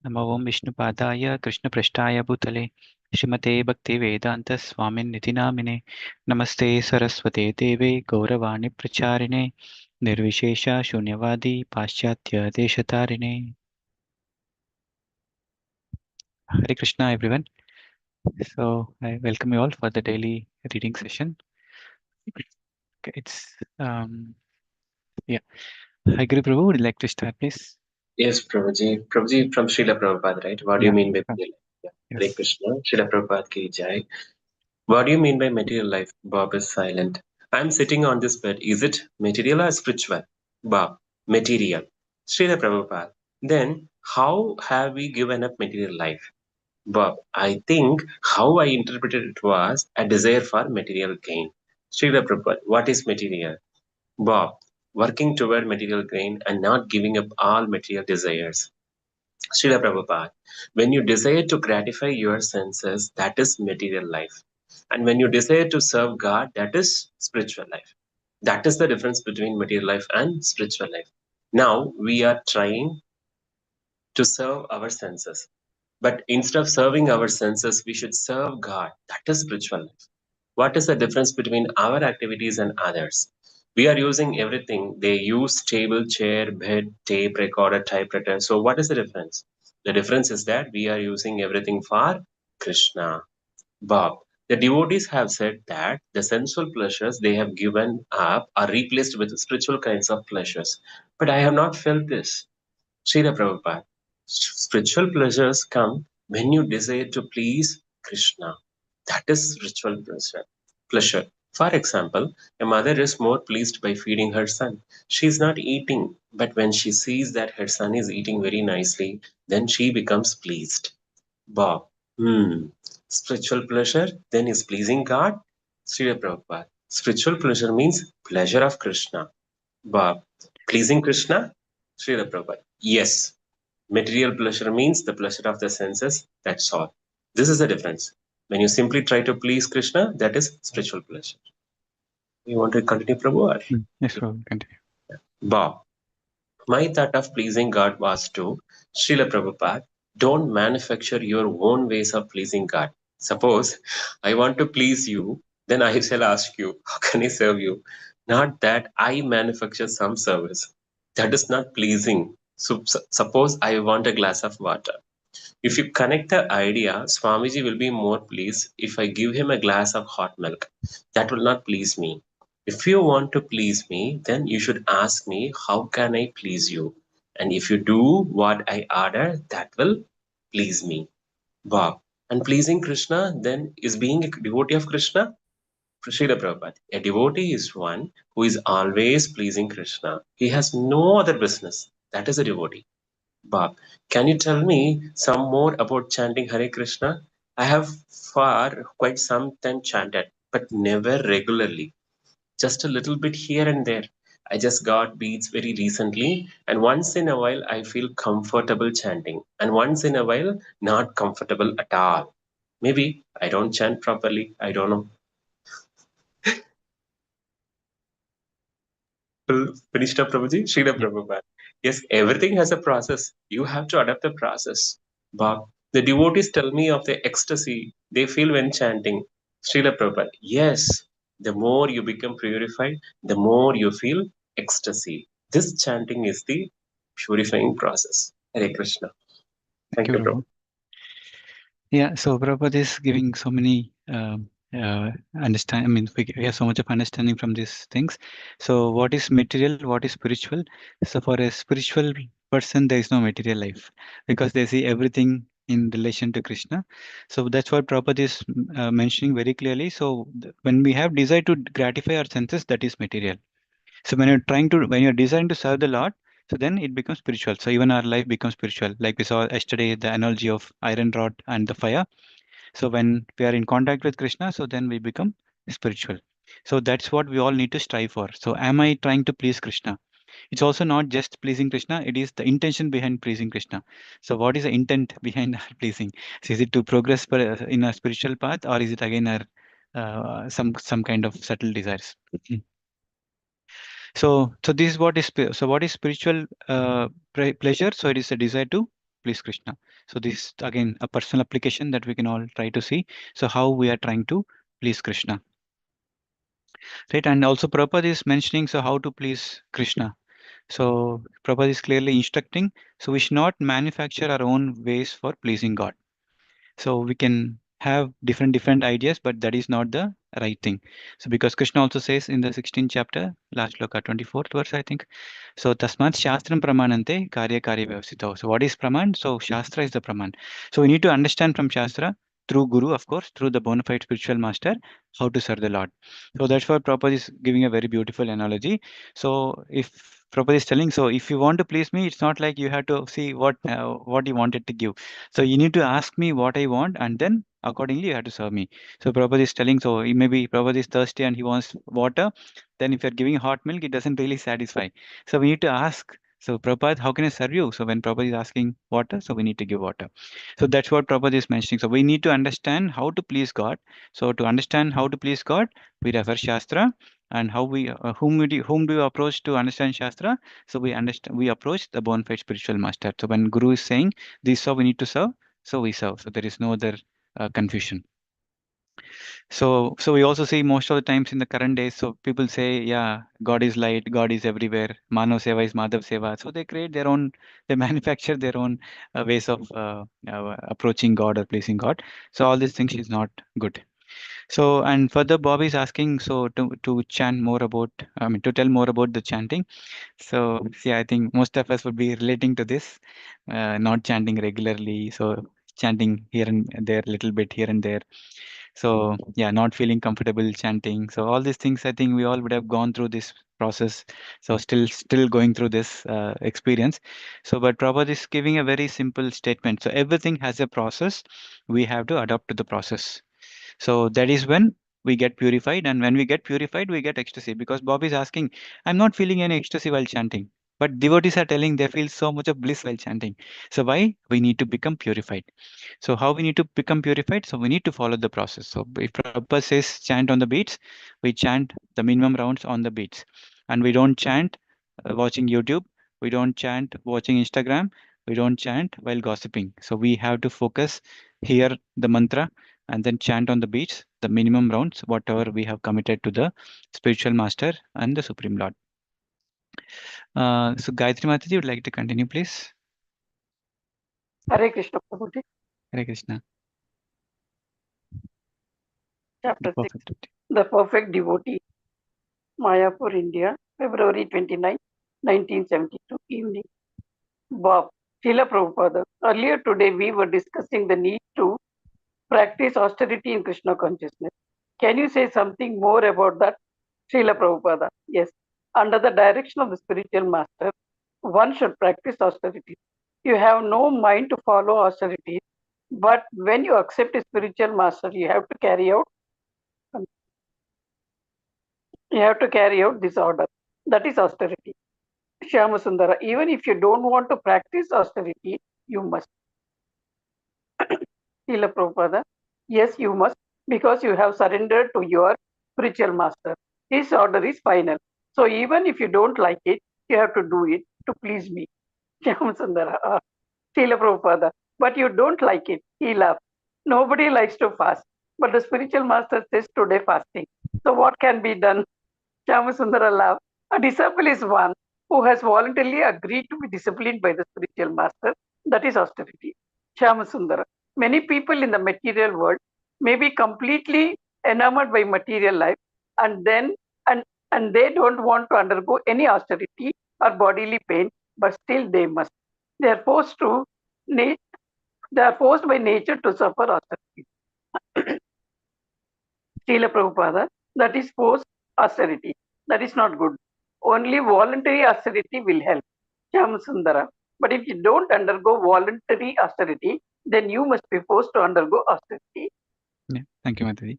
नमो ओं विष्णुपादाय कृष्णपृष्ठाय भूतले श्रीमते भक्तिवेदान्तस्वामिन्निति नामिने नमस्ते सरस्वते देवे गौरवाणि प्रचारिणे निर्विशेष शून्यवादी पाश्चात्य देशतारिणे Hare Krishna everyone. So I welcome you all for the daily reading session. Okay, it's yeah. Hi Guru Prabhu, would you like to start please? Yes, Prabhuji. Prabhuji from Srila Prabhupada, right? What do you Yeah. mean by material life? Yeah. Hare Yes. Krishna, Srila Prabhupada ki jai. What do you mean by material life? Bob is silent. I'm sitting on this bed. Is it material or spiritual? Bob, material. Srila Prabhupada. Then, how have we given up material life? Bob, I think how I interpreted it was a desire for material gain. Srila Prabhupada, what is material? Bob, working toward material gain and not giving up all material desires. Srila Prabhupada, when you desire to gratify your senses, that is material life. And when you desire to serve God, that is spiritual life. That is the difference between material life and spiritual life. Now we are trying to serve our senses. But instead of serving our senses, we should serve God. That is spiritual life. What is the difference between our activities and others? We are using everything. They use table, chair, bed, tape, recorder, typewriter. So what is the difference? The difference is that we are using everything for Krishna. Bob, the devotees have said that the sensual pleasures they have given up are replaced with spiritual kinds of pleasures. But I have not felt this. Srila Prabhupada, spiritual pleasures come when you desire to please Krishna. That is spiritual pleasure. For example, a mother is more pleased by feeding her son. She is not eating, but when she sees that her son is eating very nicely, then she becomes pleased. Bob, spiritual pleasure then is pleasing God? Srila Prabhupada, spiritual pleasure means pleasure of Krishna. Bob, pleasing Krishna? Srila Prabhupada, yes. Material pleasure means the pleasure of the senses, that's all. This is the difference. When you simply try to please Krishna, that is spiritual pleasure. You want to continue, Prabhu? Or? Yes, Prabhu, continue. Bob, my thought of pleasing God was to Srila Prabhupada, don't manufacture your own ways of pleasing God. Suppose I want to please you, then I shall ask you, how can I serve you? Not that I manufacture some service. That is not pleasing. So, suppose I want a glass of water. If you connect the idea, Swamiji will be more pleased if I give him a glass of hot milk. That will not please me. If you want to please me, then you should ask me, how can I please you? And if you do what I order, that will please me. Bob. And pleasing Krishna then is being a devotee of Krishna? Srila Prabhupada. A devotee is one who is always pleasing Krishna. He has no other business. That is a devotee. Bob, can you tell me some more about chanting Hare Krishna? I have for quite some time chanted, but never regularly. Just a little bit here and there. I just got beats very recently, and once in a while I feel comfortable chanting, and once in a while not comfortable at all. Maybe I don't chant properly. I don't know. Finished up, Prabhuji? Srila Yeah. Prabhupada. Yes, everything has a process. You have to adapt the process. But the devotees tell me of the ecstasy they feel when chanting. Srila Prabhupada. Yes, the more you become purified, the more you feel ecstasy. This chanting is the purifying process. Hare Krishna. Thank Thank you, you, Prabhupada. Prabhu. Yeah, so Prabhupada is giving so many understand. I mean, we have so much of understanding from these things. So, what is material? What is spiritual? So, for a spiritual person, there is no material life because they see everything in relation to Krishna. So that's what Prabhupada is mentioning very clearly. So, when we have desire to gratify our senses, that is material. So when you're desiring to serve the Lord, so then it becomes spiritual. So even our life becomes spiritual. Like we saw yesterday, the analogy of iron rod and the fire. So when we are in contact with Krishna, so then we become spiritual. So that's what we all need to strive for. So am I trying to please Krishna? It's also not just pleasing Krishna, it is the intention behind pleasing Krishna. So what is the intent behind our pleasing? So is it to progress in a spiritual path, or is it again our some kind of subtle desires? So this is what is what is spiritual pleasure? So it is a desire to please Krishna. So this again a personal application that we can all try to see. So how we are trying to please Krishna, right? And also Prabhupada is mentioning so how to please Krishna. So Prabhupada is clearly instructing. So we should not manufacture our own ways for pleasing God. So we can have different ideas, but that is not the right thing. So because Krishna also says in the 16th chapter, last loka 24th verse, I think. So tasmat shastram pramanante karya vyavasito. So what is praman? So shastra is the praman. So we need to understand from shastra through guru, of course, through the bona fide spiritual master, how to serve the Lord. So that's why Prabhupada is giving a very beautiful analogy. So if Prabhupada is telling, so if you want to please me, it's not like you have to see what you wanted to give. So you need to ask me what I want, and then accordingly you have to serve me. So Prabhupada is telling, so maybe Prabhupada is thirsty and he wants water. Then if you're giving hot milk, it doesn't really satisfy. So we need to ask. So Prabhupada, how can I serve you? So when Prabhupada is asking water, so we need to give water. So that's what Prabhupada is mentioning. So we need to understand how to please God. So to understand how to please God, we refer Shastra, and how we whom do you approach to understand Shastra? So we approach the bona fide spiritual master. So when Guru is saying this is how we need to serve, so we serve. So there is no other confusion. So we also see most of the times in the current days, so people say, yeah, God is light, God is everywhere, Manav Seva is Madhav Seva. So they create their own, they manufacture their own ways of approaching God or pleasing God. So all these things is not good. So and further, Bob is asking so to chant more about, I mean, to tell more about the chanting. So see, I think most of us would be relating to this, not chanting regularly. So chanting here and there, little bit here and there. So yeah, not feeling comfortable chanting. So all these things, I think we all would have gone through this process. So still going through this experience. So but Prabhupada is giving a very simple statement. So everything has a process. We have to adapt to the process. So that is when we get purified, and when we get purified, we get ecstasy. Because Bob is asking, I'm not feeling any ecstasy while chanting. But devotees are telling they feel so much of bliss while chanting. So why? We need to become purified. So how we need to become purified? So we need to follow the process. So if Prabhupada says chant on the beats, we chant the minimum rounds on the beats. And we don't chant watching YouTube. We don't chant watching Instagram. We don't chant while gossiping. So we have to focus, hear the mantra, and then chant on the beats, the minimum rounds, whatever we have committed to the spiritual master and the Supreme Lord. So Gayatri Mataji, would like to continue, please? Hare Krishna Prabhuji. Hare Krishna. Chapter 6. Perfect. The Perfect Devotee. Mayapur, India, February 29, 1972 evening. Bob. Srila Prabhupada. Earlier today we were discussing the need to practice austerity in Krishna consciousness. Can you say something more about that? Srila Prabhupada. Yes. Under the direction of the spiritual master, one should practice austerity. You have no mind to follow austerity, but when you accept a spiritual master, you have to carry out this order. That is austerity. Shyamasundara, even if you don't want to practice austerity, you must. Srila Prabhupada, yes, you must, because you have surrendered to your spiritual master. His order is final. So even if you don't like it, you have to do it to please me. Shyamasundara, Srila Prabhupada, but you don't like it. He laughed. Nobody likes to fast, but the spiritual master says today fasting. So what can be done? Shyamasundara laughed. A disciple is one who has voluntarily agreed to be disciplined by the spiritual master. That is austerity. Shyamasundara. Many people in the material world may be completely enamored by material life, and then and and they don't want to undergo any austerity or bodily pain, but still they must. They are forced to they are forced by nature to suffer austerity. Srila Prabhupada, that is forced austerity. That is not good. Only voluntary austerity will help. Sundara. But if you don't undergo voluntary austerity, then you must be forced to undergo austerity. Yeah, thank you, Mataji.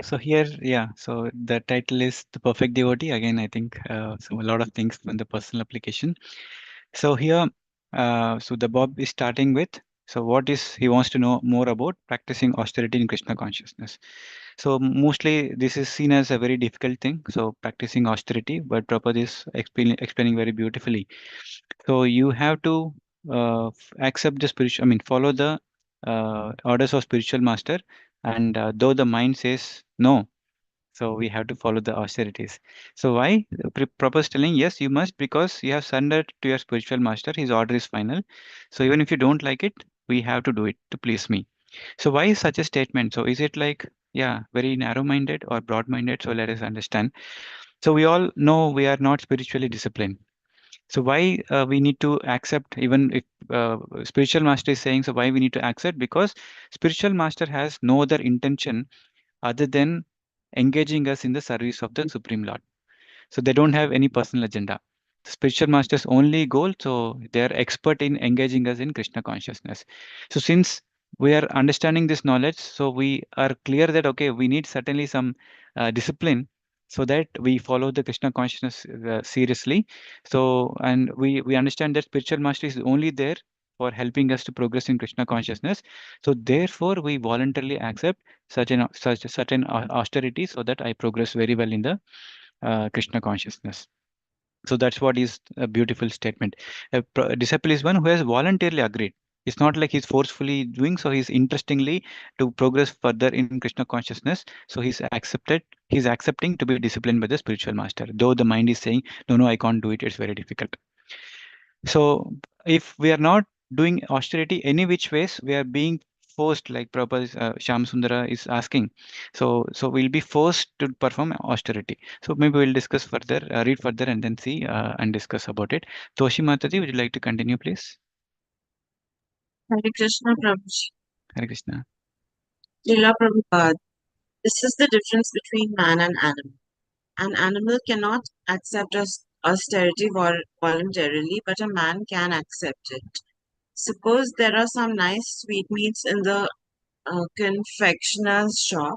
So here, yeah, so the title is The Perfect Devotee. Again, I think so a lot of things in the personal application. So here, so the Bob is starting with, so what is, he wants to know more about practicing austerity in Krishna consciousness. So mostly this is seen as a very difficult thing. So practicing austerity, but Prabhupada is explaining very beautifully. So you have to accept the spiritual, I mean, follow the orders of spiritual master. And though the mind says no, so we have to follow the austerities. So why? Proper is telling yes, you must, because you have surrendered to your spiritual master. His order is final. So even if you don't like it, we have to do it to please me. So why is such a statement? So is it like, yeah, very narrow-minded or broad-minded? So let us understand. So we all know we are not spiritually disciplined. So why we need to accept, even if spiritual master is saying, so why we need to accept? Because spiritual master has no other intention other than engaging us in the service of the Supreme Lord. So they don't have any personal agenda. The spiritual master's only goal, so they are expert in engaging us in Krishna consciousness. So since we are understanding this knowledge, so we are clear that okay, we need certainly some discipline so that we follow the Krishna consciousness seriously. So and we understand that spiritual master is only there for helping us to progress in Krishna consciousness. So therefore, we voluntarily accept such a certain austerity so that I progress very well in the Krishna consciousness. So that's what is a beautiful statement. A disciple is one who has voluntarily agreed. It's not like he's forcefully doing so. He's interestingly to progress further in Krishna consciousness. So he's accepted. He's accepting to be disciplined by the spiritual master. Though the mind is saying, no, no, I can't do it. It's very difficult. So if we are not doing austerity any which ways, we are being forced, like Prabhupada Sham Sundara is asking. So we'll be forced to perform austerity. So maybe we'll discuss further, read further, and then see and discuss about it. Toshi Mataji, would you like to continue, please? Hare Krishna Prabhuji. Hare Krishna. Leela Prabhupada. This is the difference between man and animal. An animal cannot accept austerity voluntarily, but a man can accept it. Suppose there are some nice sweetmeats in the confectioner's shop.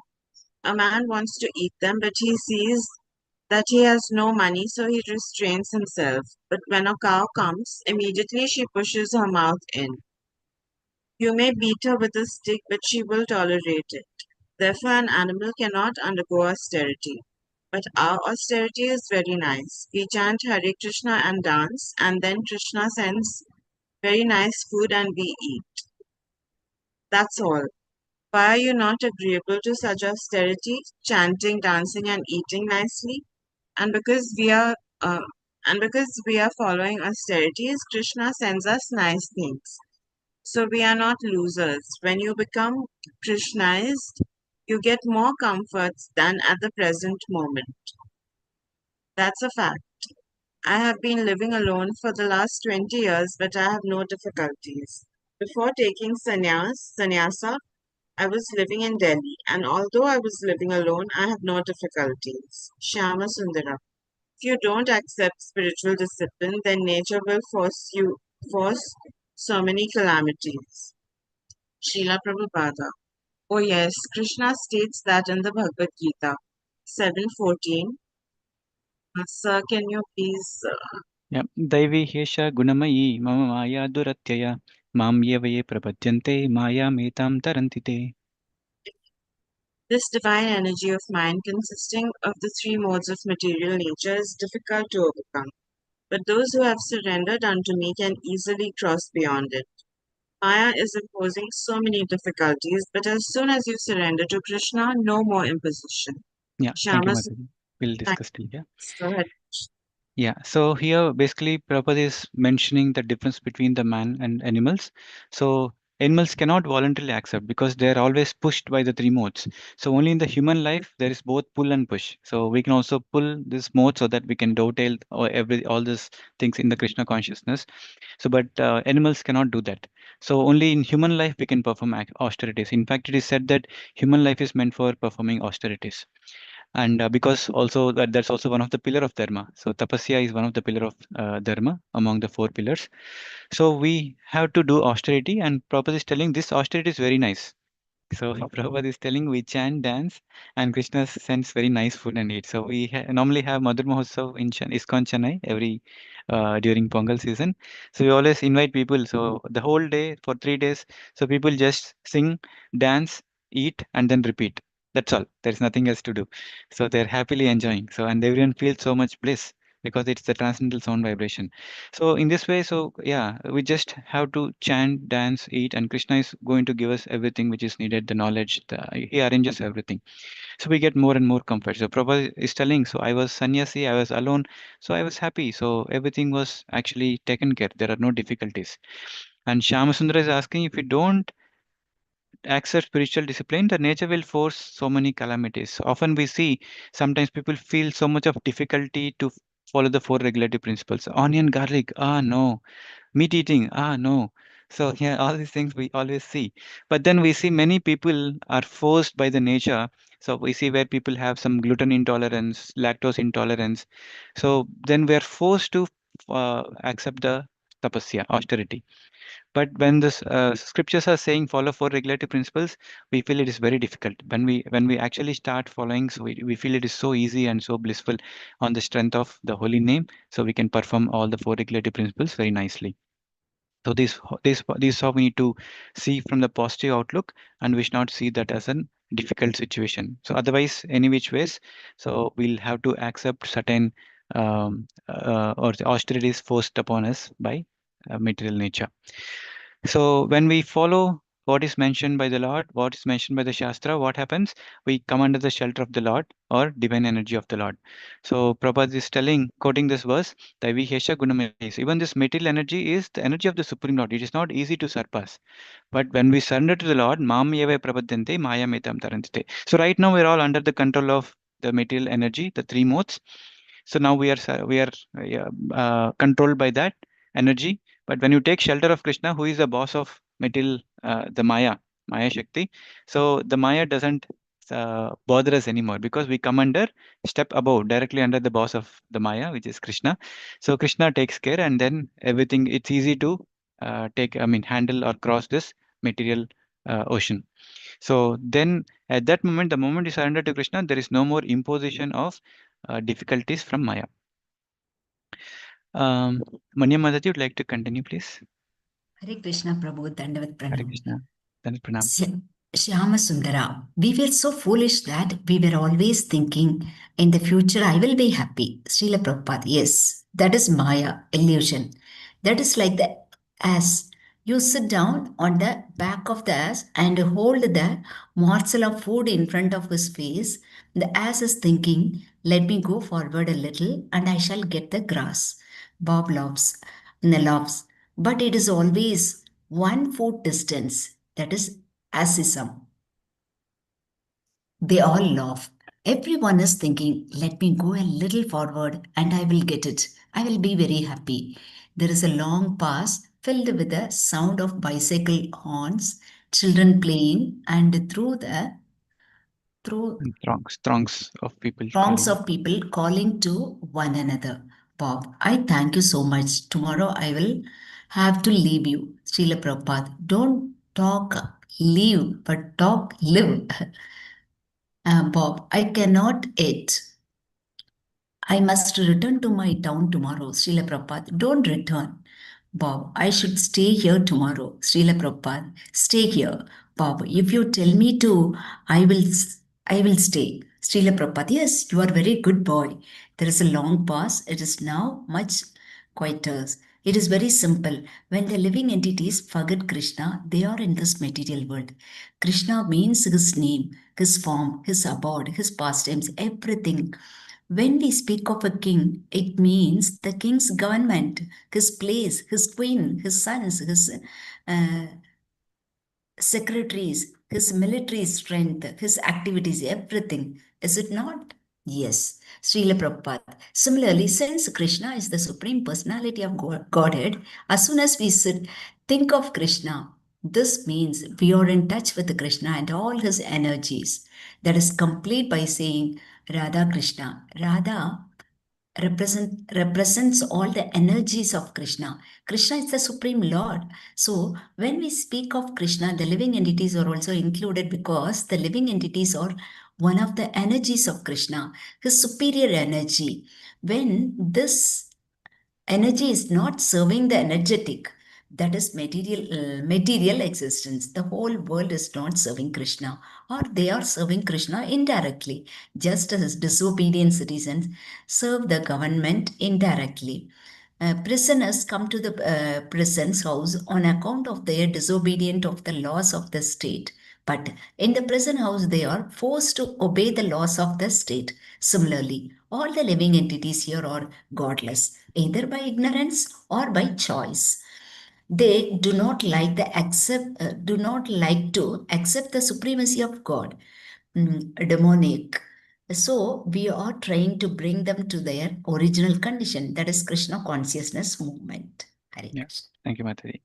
A man wants to eat them, but he sees that he has no money, so he restrains himself. But when a cow comes, immediately she pushes her mouth in. You may beat her with a stick, but she will tolerate it. Therefore, an animal cannot undergo austerity. But our austerity is very nice. We chant Hare Krishna and dance, and then Krishna sends very nice food and we eat. That's all. Why are you not agreeable to such austerity, chanting, dancing, and eating nicely? And because we are following austerities, Krishna sends us nice things. So we are not losers. When you become Krishnized, you get more comforts than at the present moment. That's a fact. I have been living alone for the last 20 years, but I have no difficulties. Before taking sannyasa, I was living in Delhi, and although I was living alone, I have no difficulties. Shyama Sundara. If you don't accept spiritual discipline, then nature will force so many calamities. Srila Prabhupada. Oh yes, Krishna states that in the Bhagavad Gita 7:14. Sir, can you please? Yeah. Daivi Hesha Gunamayi Mama Maya Duratyaya Mam Yevaye Prabhadyante Maya Metam Tarantite. This divine energy of mind, consisting of the three modes of material nature, is difficult to overcome. But those who have surrendered unto me can easily cross beyond it. Maya is imposing so many difficulties, but as soon as you surrender to Krishna, no more imposition. Yeah. Thank you, Shama, Mataji. We'll thanks. discuss till here. Go ahead. Yeah, so here basically Prabhupada is mentioning the difference between the man and animals. So animals cannot voluntarily accept because they are always pushed by the three modes. So only in the human life there is both pull and push. So we can also pull this mode so that we can dovetail or all these things in the Krishna consciousness. So but animals cannot do that. So only in human life we can perform austerities. In fact, it is said that human life is meant for performing austerities. And because also that's also one of the pillar of dharma. So tapasya is one of the pillar of dharma among the four pillars. So we have to do austerity, and Prabhupada is telling this austerity is very nice. So Prabhupada is telling we chant, dance, and Krishna sends very nice food and eat. So we normally have Madhur Mahotsav in ISKCON Chennai every during Pongal season. So we always invite people. So the whole day for 3 days, so people just sing, dance, eat, and then repeat. That's all. There's nothing else to do. So they're happily enjoying. So and everyone feels so much bliss. because it's the transcendental sound vibration. So in this way, so yeah, we just have to chant, dance, eat, and Krishna is going to give us everything which is needed, the knowledge, he arranges everything. So we get more and more comfort. So Prabhupada is telling, so I was sannyasi, I was alone, so I was happy. So everything was actually taken care. There are no difficulties. And Shyamasundara is asking, if you don't accept spiritual discipline, the nature will force so many calamities. Often we see sometimes people feel so much of difficulty to follow the four regulative principles. Onion, garlic, ah no. Meat eating, ah no. So yeah, all these things we always see. But then we see many people are forced by the nature. So we see where people have some gluten intolerance, lactose intolerance. So then we are forced to accept the tapasya, austerity. But when the scriptures are saying follow four regulative principles, we feel it is very difficult. When we actually start following, so we feel it is so easy and so blissful on the strength of the holy name. So we can perform all the four regulative principles very nicely. So this is how we need to see from the positive outlook, and we should not see that as a difficult situation. So otherwise, any which ways, so we'll have to accept certain or the austerities forced upon us by material nature. So when we follow what is mentioned by the Lord, what is mentioned by the Shastra, what happens? We come under the shelter of the Lord or divine energy of the Lord. So Prabhupada is telling, quoting this verse, Daivi Hesha Gunamais. Even this material energy is the energy of the Supreme Lord. It is not easy to surpass. But when we surrender to the Lord, Mam Yeva Prabhadyante, Maya Metam Tarantite. So right now we're all under the control of the material energy, the three modes. So now we are controlled by that energy. But when you take shelter of Krishna, who is the boss of material, the Maya Shakti, so the Maya doesn't bother us anymore because we come under, step above, directly under the boss of the Maya, which is Krishna. So Krishna takes care, and then everything, it's easy to handle or cross this material ocean. So then at that moment, the moment you surrender to Krishna, there is no more imposition of difficulties from Maya. Manya Mataji, would like to continue, please? Hare Krishna Prabhu, Dandavat Hare Pranam. Krishna. Dandavat Pranam. Shyama Sundara, we were so foolish that we were always thinking in the future I will be happy. Srila Prabhupada, yes, that is Maya, illusion. That is like the ass. You sit down on the back of the ass and hold the morsel of food in front of his face. The ass is thinking, let me go forward a little and I shall get the grass. Bob laughs, but it is always 1 foot distance. That is asism. They all laugh. Everyone is thinking, let me go a little forward and I will get it. I will be very happy. There is a long pass filled with the sound of bicycle horns, children playing, and through And throngs of people throngs calling. of people calling to one another. Bob, I thank you so much. Tomorrow I will have to leave you. Srila Prabhupada, don't talk leave, but talk live. Bob, I cannot eat. I must return to my town tomorrow. Srila Prabhupada, don't return. Bob, I should stay here tomorrow. Srila Prabhupada, stay here. Bob, if you tell me to, I will stay. Srila Prabhupada, yes, you are very good boy. There is a long pause. It is now much quieter. It is very simple. When the living entities forget Krishna, they are in this material world. Krishna means his name, his form, his abode, his pastimes, everything. When we speak of a king, it means the king's government, his place, his queen, his sons, his uh, secretaries, his military strength, his activities, everything. Is it not? Yes. Srila Prabhupada. Similarly, since Krishna is the supreme personality of Godhead, as soon as we think of Krishna, this means we are in touch with Krishna and all his energies. That is complete by saying Radha Krishna. Radha represents all the energies of Krishna. Krishna is the Supreme Lord. So when we speak of Krishna, the living entities are also included because the living entities are one of the energies of Krishna, his superior energy. When this energy is not serving the energetic, that is material existence. The whole world is not serving Krishna, or they are serving Krishna indirectly, just as disobedient citizens serve the government indirectly. Prisoners come to the prison's house on account of their disobedience of the laws of the state. But in the prison house, they are forced to obey the laws of the state. Similarly, all the living entities here are godless, either by ignorance or by choice. They do not like to accept the supremacy of God, demonic. So we are trying to bring them to their original condition, that is Krishna consciousness movement. Hare Yeah. Krishna. Thank you, Mataji.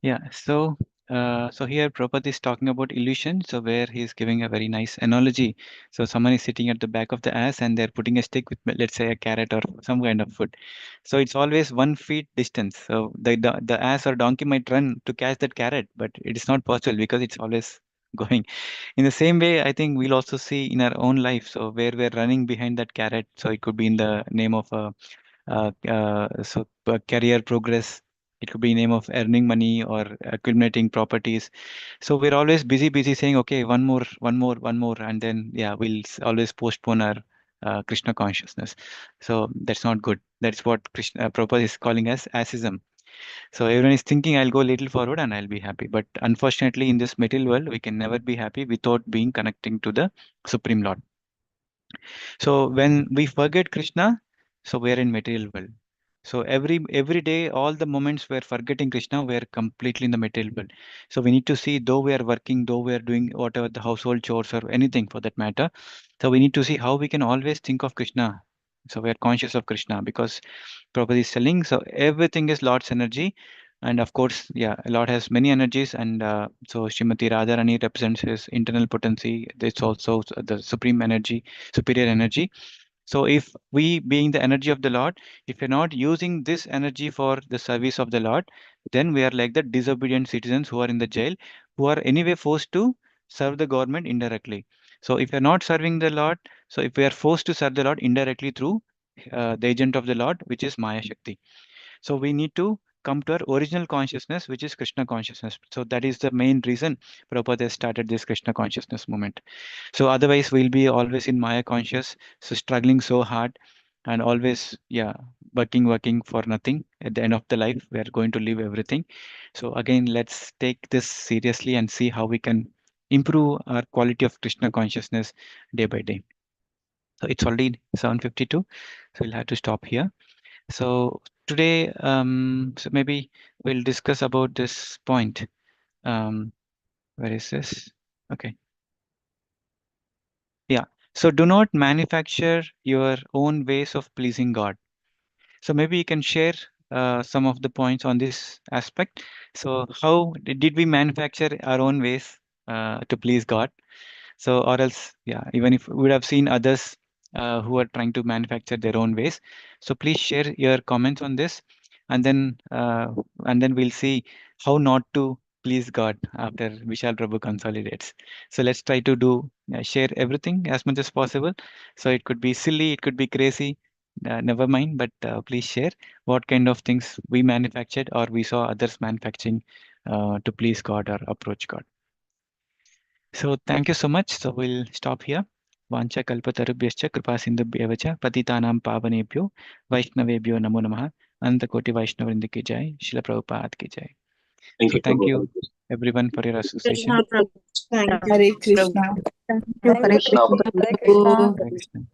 Yeah, so here Prabhupada is talking about illusion. So where he is giving a very nice analogy. So someone is sitting at the back of the ass and they're putting a stick with, let's say, a carrot or some kind of food. So it's always 1 feet distance. So the ass or donkey might run to catch that carrot, but it is not possible because it's always going. In the same way, I think we'll also see in our own life. So where we're running behind that carrot. So it could be in the name of career progress. It could be name of earning money or accumulating properties. So we're always busy saying, okay, one more, and then yeah, we'll always postpone our Krishna consciousness. So that's not good. That's what Krishna Prabhupada is calling as asism. So everyone is thinking, I'll go a little forward and I'll be happy. But unfortunately, in this material world, we can never be happy without being connecting to the Supreme Lord. So when we forget Krishna, so we are in material world. So every day, all the moments we're forgetting Krishna, we're completely in the material world. So we need to see, though we are working, though we are doing whatever the household chores or anything for that matter. So we need to see how we can always think of Krishna. So we are conscious of Krishna because Prabhupada is telling. So everything is Lord's energy. And of course, yeah, Lord has many energies. And so Srimati Radharani represents his internal potency. It's also the supreme energy, superior energy. So if we, being the energy of the Lord, if we're not using this energy for the service of the Lord, then we are like the disobedient citizens who are in the jail, who are anyway forced to serve the government indirectly. So if you're not serving the Lord, so if we are forced to serve the Lord indirectly through the agent of the Lord, which is Maya Shakti. So we need to come to our original consciousness, which is Krishna consciousness. So that is the main reason Prabhupada has started this Krishna consciousness movement. So otherwise, we'll be always in Maya conscious, so struggling so hard and always, yeah, working for nothing. At the end of the life, we are going to leave everything. So again, let's take this seriously and see how we can improve our quality of Krishna consciousness day by day. So it's already 7:52, so we'll have to stop here. So today, so maybe we'll discuss about this point. Where is this? Okay. Yeah. So do not manufacture your own ways of pleasing God. So maybe you can share some of the points on this aspect. So how did we manufacture our own ways to please God? So, or else, yeah, even if we would have seen others who are trying to manufacture their own ways. So please share your comments on this, and then we'll see how not to please God after Vishal Prabhu consolidates. So let's try to do share everything as much as possible. So it could be silly, it could be crazy. Never mind, but please share what kind of things we manufactured or we saw others manufacturing to please God or approach God. So thank you so much. So we'll stop here. Vancha kalpatarubhyascha kripa sindhubhyeva cha patitanam pavanebhyo vaishnavebhyo namo namaha antakoti vaishnavrinda ki jai Srila Prabhupada ki jai. Thank So you, thank Prabhupada. you everyone for your association. Krishna Prabhu. Thank you. Hare Krishna. Thank you. Hare Krishna. Krishna. Hare Krishna. Hare Krishna.